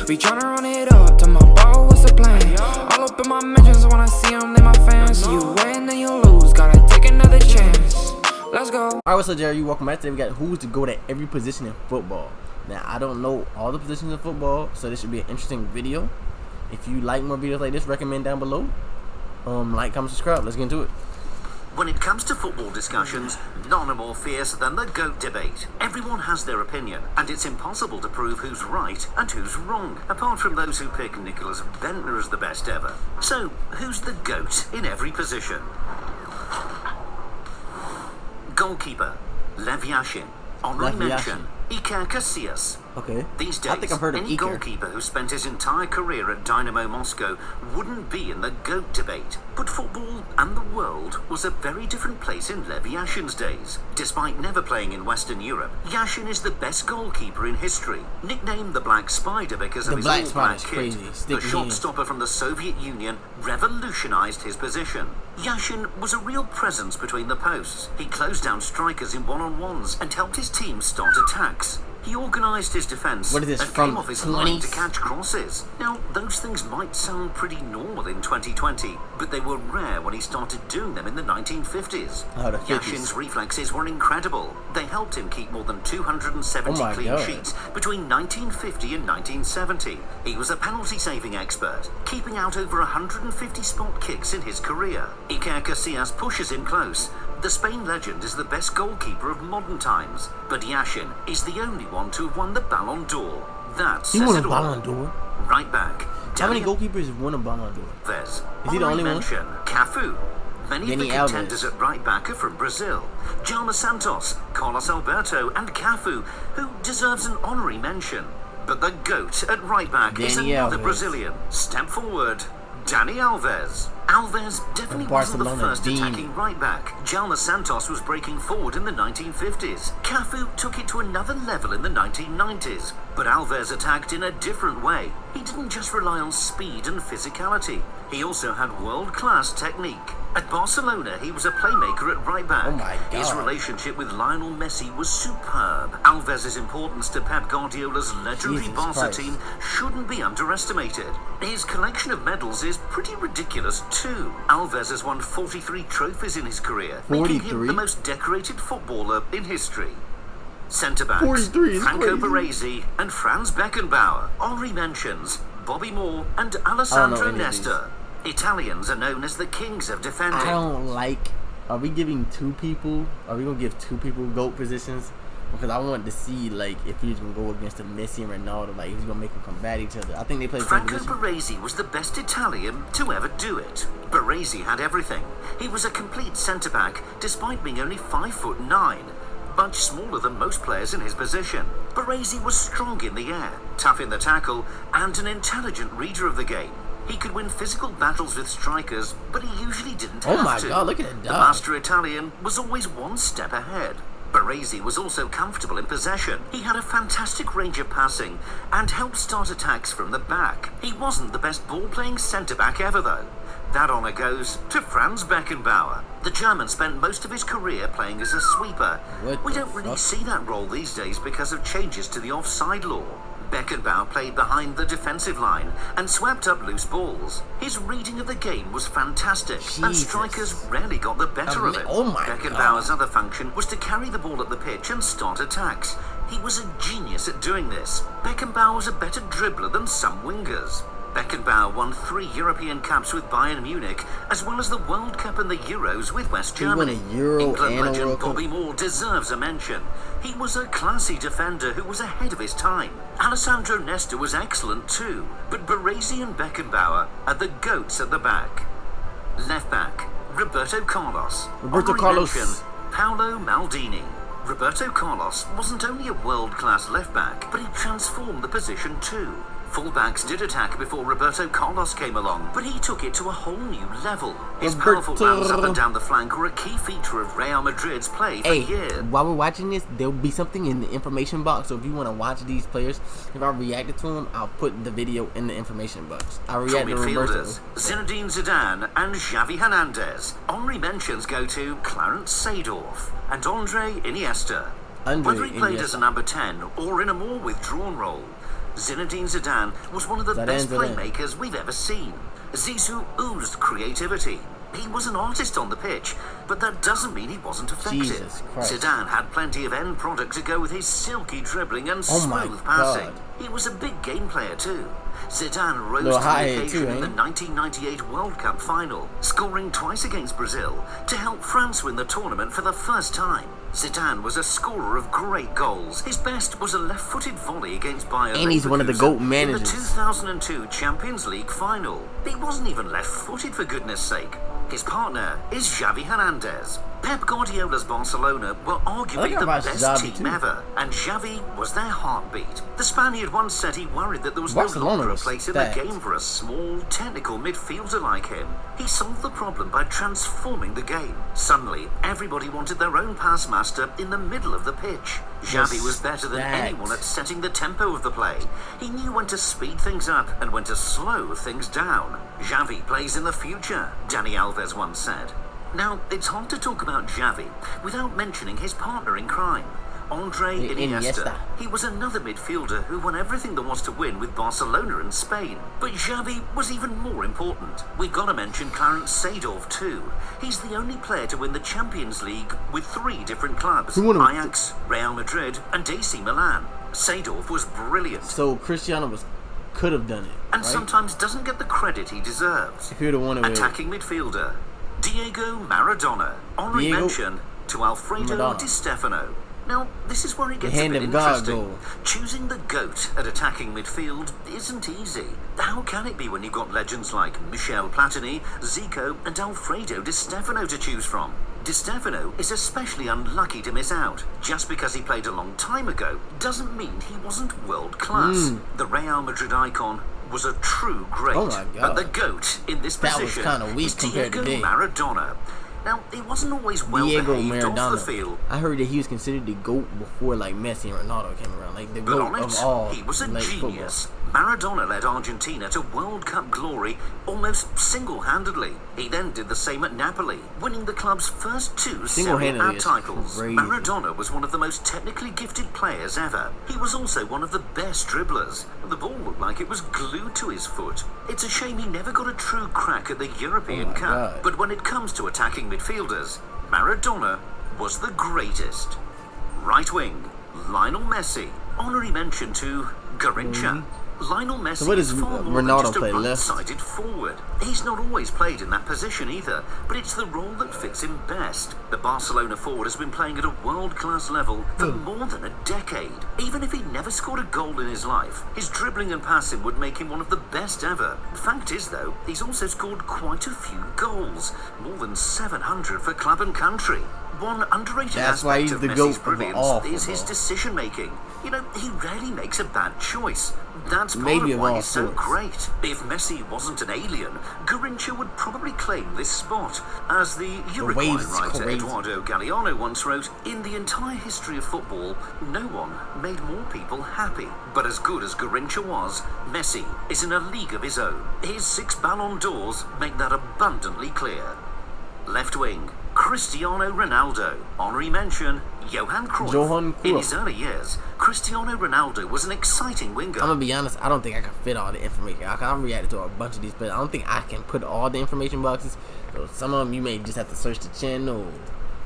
We tryna run it up to my ball, what's the plan? All up in my mentions when I see them, they my fans. You win, then you lose, gotta take another chance. Let's go. Alright, what's up, Jerry? Welcome back. Today we got who's to go at every position in football. Now, I don't know all the positions in football, so this should be an interesting video. If you like more videos like this, recommend down below. Like, comment, subscribe. Let's get into it. When it comes to football discussions, none are more fierce than the GOAT debate. Everyone has their opinion, and it's impossible to prove who's right and who's wrong, apart from those who pick Nicholas Bentner as the best ever. So, who's the GOAT in every position? Goalkeeper, Lev Yashin. Honorary mention, Iker Casillas. Okay. These days, I think I've heard of any Iker. goalkeeper who spent his entire career at Dynamo Moscow wouldn't be in the GOAT debate. But football and the world was a very different place in Lev Yashin's days. Despite never playing in Western Europe, Yashin is the best goalkeeper in history. Nicknamed the Black Spider because of his all-black kit, the shot stopper from the Soviet Union revolutionized his position. Yashin was a real presence between the posts. He closed down strikers in one-on-ones and helped his team start attacks. He organised his defence and came off his line to catch crosses. Now, those things might sound pretty normal in 2020, but they were rare when he started doing them in the 1950s. Yashin's reflexes were incredible. They helped him keep more than 270 clean sheets between 1950 and 1970. He was a penalty-saving expert, keeping out over 150 spot kicks in his career. Iker Casillas pushes him close. The Spain legend is the best goalkeeper of modern times, but Yashin is the only one to have won the Ballon d'Or. That says it all. Ballon d'Or? Right back. How many goalkeepers have won a Ballon d'Or? Is he the only one? Cafu. Many of the contenders at right back are from Brazil. Jalma Santos, Carlos Alberto and Cafu, who deserves an honorary mention. But the GOAT at right back is another Brazilian. Step forward, Dani Alves. Alves definitely wasn't the first attacking right back. Jalma Santos was breaking forward in the 1950s. Cafu took it to another level in the 1990s. But Alves attacked in a different way. He didn't just rely on speed and physicality. He also had world-class technique. At Barcelona, he was a playmaker at right back. Oh my God. His relationship with Lionel Messi was superb. Alves' importance to Pep Guardiola's legendary Barca team shouldn't be underestimated. His collection of medals is pretty ridiculous too. Alves has won 43 trophies in his career, making him the most decorated footballer in history. Centre-backs, Franco Baresi and Franz Beckenbauer. Honorary mentions, Bobby Moore and Alessandro Nesta. Italians are known as the kings of defending. I don't like... Are we giving two people... Are we going to give two people GOAT positions? Because I want to see, like, if he's going to go against the Messi and Ronaldo, like, if he's going to make them combat each other. I think they play the same position. Franco Baresi was the best Italian to ever do it. Baresi had everything. He was a complete centre-back, despite being only 5'9", much smaller than most players in his position. Baresi was strong in the air, tough in the tackle, and an intelligent reader of the game. He could win physical battles with strikers, but he usually didn't have to. Oh my God, look at that dog. The master Italian was always one step ahead. Baresi was also comfortable in possession. He had a fantastic range of passing and helped start attacks from the back. He wasn't the best ball-playing centre-back ever, though. That honour goes to Franz Beckenbauer. The German spent most of his career playing as a sweeper. We don't really see that role these days because of changes to the offside law. Beckenbauer played behind the defensive line and swept up loose balls. His reading of the game was fantastic, and strikers rarely got the better of him. Beckenbauer's other function was to carry the ball up the pitch and start attacks. He was a genius at doing this. Beckenbauer was a better dribbler than some wingers. Beckenbauer won 3 European Cups with Bayern Munich, as well as the World Cup and the Euros with West Germany. England legend Bobby Moore deserves a mention. He was a classy defender who was ahead of his time. Alessandro Nesta was excellent too, but Baresi and Beckenbauer are the GOATs at the back. Left back, Roberto Carlos. Paolo Maldini. Roberto Carlos wasn't only a world-class left-back, but he transformed the position too. Fullbacks did attack before Roberto Carlos came along, but he took it to a whole new level. His powerful runs up and down the flank were a key feature of Real Madrid's play for years. While we're watching this, there will be something in the information box, so if you want to watch these players, if I reacted to them, I'll put the video in the information box. I reacted to Roberto. Zinedine Zidane and Xavi Hernandez. Honorary mentions go to Clarence Seedorf and Andre Iniesta. Whether he played as a number 10 or in a more withdrawn role, Zinedine Zidane was one of the best playmakers we've ever seen. Zizou oozed creativity. He was an artist on the pitch, but that doesn't mean he wasn't effective. Zidane had plenty of end product to go with his silky dribbling and smooth passing. He was a big game player too. Zidane rose to the occasion in the 1998 World Cup final, scoring twice against Brazil to help France win the tournament for the first time. Zidane was a scorer of great goals. His best was a left-footed volley against Bayern and he's one of the GOAT managers. In the 2002 Champions League final. He wasn't even left-footed, for goodness sake. His partner is Xavi Hernandez. Pep Guardiola's Barcelona were arguably the best team ever, and Xavi was their heartbeat. The Spaniard once said he worried that there was no longer a place in the game for a small, technical midfielder like him. He solved the problem by transforming the game. Suddenly, everybody wanted their own pass master in the middle of the pitch. Xavi was better than anyone at setting the tempo of the play. He knew when to speed things up and when to slow things down. Xavi plays in the future, Dani Alves once said. Now, it's hard to talk about Xavi without mentioning his partner in crime, Andre Iniesta. He was another midfielder who won everything there was to win with Barcelona and Spain. But Xavi was even more important. We've got to mention Clarence Seedorf too. He's the only player to win the Champions League with 3 different clubs: Ajax, Real Madrid and AC Milan. Seedorf was brilliant. So Cristiano could have done it, and sometimes doesn't get the credit he deserves. If he would have won it, attacking midfielder Diego Maradona. Honorary mention to Alfredo Di Stefano. Now, this is where it gets a bit interesting. Choosing the GOAT at attacking midfield isn't easy. How can it be when you've got legends like Michel Platini, Zico and Alfredo Di Stefano to choose from? Di Stefano is especially unlucky to miss out. Just because he played a long time ago doesn't mean he wasn't world class. The Real Madrid icon was a true great. But the GOAT in this position is Diego Maradona. Now, he wasn't always well behaved off the field. I heard that he was considered the GOAT before like Messi and Ronaldo came around. Like the GOAT of all. He was a genius. Maradona led Argentina to World Cup glory almost single-handedly. He then did the same at Napoli, winning the club's first 2 Serie A titles. Maradona was one of the most technically gifted players ever. He was also one of the best dribblers. The ball looked like it was glued to his foot. It's a shame he never got a true crack at the European Cup. But when it comes to attacking midfielders, Maradona was the greatest. Right wing, Lionel Messi. Honorary mention to Garrincha. Lionel Messi is far more than just a right-sided forward. He's not always played in that position either, but it's the role that fits him best. The Barcelona forward has been playing at a world-class level for more than a decade. Even if he never scored a goal in his life, his dribbling and passing would make him one of the best ever. Fact is, though, he's also scored quite a few goals, more than 700 for club and country. One underrated aspect of Messi's brilliance is his decision-making. You know, he rarely makes a bad choice. That's part of why he's so great. If Messi wasn't an alien, Garrincha would probably claim this spot. As the Uruguayan writer Eduardo Galeano once wrote, in the entire history of football, no one made more people happy. But as good as Garrincha was, Messi is in a league of his own. His 6 Ballon d'Ors make that abundantly clear. Left wing, Cristiano Ronaldo. Honorary mention, Johan Cruyff. In his early years, Cristiano Ronaldo was an exciting winger. I'm gonna be honest, I don't think I can fit all the information. I've reacted to a bunch of these, but I don't think I can put all the information boxes. So some of them you may just have to search the channel.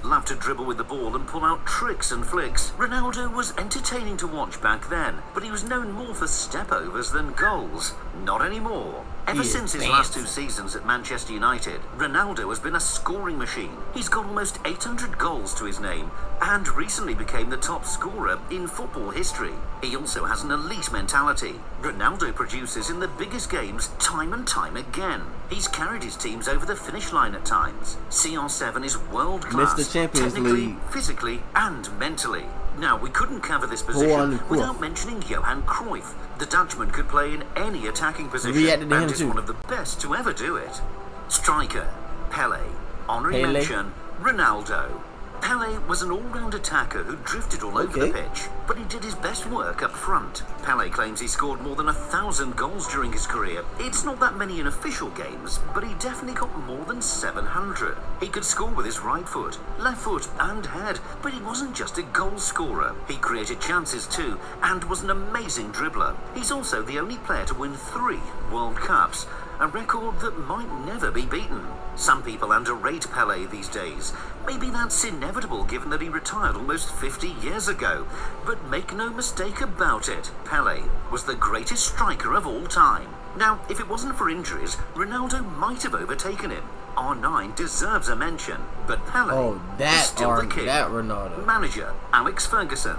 Loved to dribble with the ball and pull out tricks and flicks. Ronaldo was entertaining to watch back then, but he was known more for step-overs than goals. Not anymore. Ever since his last 2 seasons at Manchester United, Ronaldo has been a scoring machine. He's got almost 800 goals to his name and recently became the top scorer in football history. He also has an elite mentality. Ronaldo produces in the biggest games time and time again. He's carried his teams over the finish line at times. CR7 is world-class, technically, physically and mentally. Now, we couldn't cover this position without mentioning Johan Cruyff. The Dutchman could play in any attacking position and is one of the best to ever do it. Striker, Pele. Honorary mention, Ronaldo. Pele was an all-round attacker who drifted all over the pitch, but he did his best work up front. Pele claims he scored more than 1,000 goals during his career. It's not that many in official games, but he definitely got more than 700. He could score with his right foot, left foot and head, but he wasn't just a goal scorer. He created chances too, and was an amazing dribbler. He's also the only player to win 3 World Cups, a record that might never be beaten. Some people underrate Pele these days. Maybe that's inevitable given that he retired almost 50 years ago. But make no mistake about it, Pele was the greatest striker of all time. Now, if it wasn't for injuries, Ronaldo might have overtaken him. R9 deserves a mention, but Pele is still the king. That Ronaldo. Manager, Alex Ferguson.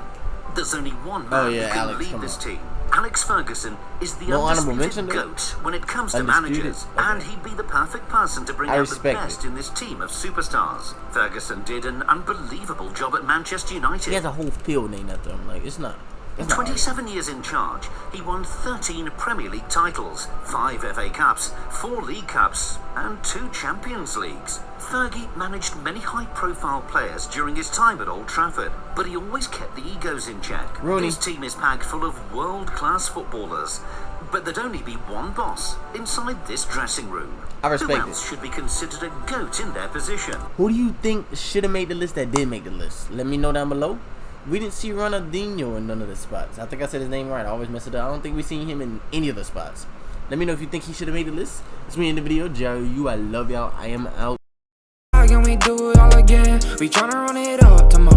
There's only one man who can lead this team. Alex Ferguson is the undisputed GOAT when it comes to managers, and he'd be the perfect person to bring out the best in this team of superstars. Ferguson did an unbelievable job at Manchester United. He has a whole field named after him. Like, it's not. In 27 years in charge, he won 13 Premier League titles, 5 FA Cups, 4 League Cups, and 2 Champions Leagues. Fergie managed many high-profile players during his time at Old Trafford, but he always kept the egos in check. His team is packed full of world-class footballers, but there'd only be one boss inside this dressing room. I respect Who else should be considered a GOAT in their position? Who do you think should have made the list that did make the list? Let me know down below. We didn't see Ronaldinho in none of the spots. I think I said his name right. I always mess it up. I don't think we seen him in any of the spots. Let me know if you think he should have made the list. It's me in the video. Jerry, I love y'all. I am out. How can we do it all again? We tryna run it up tomorrow.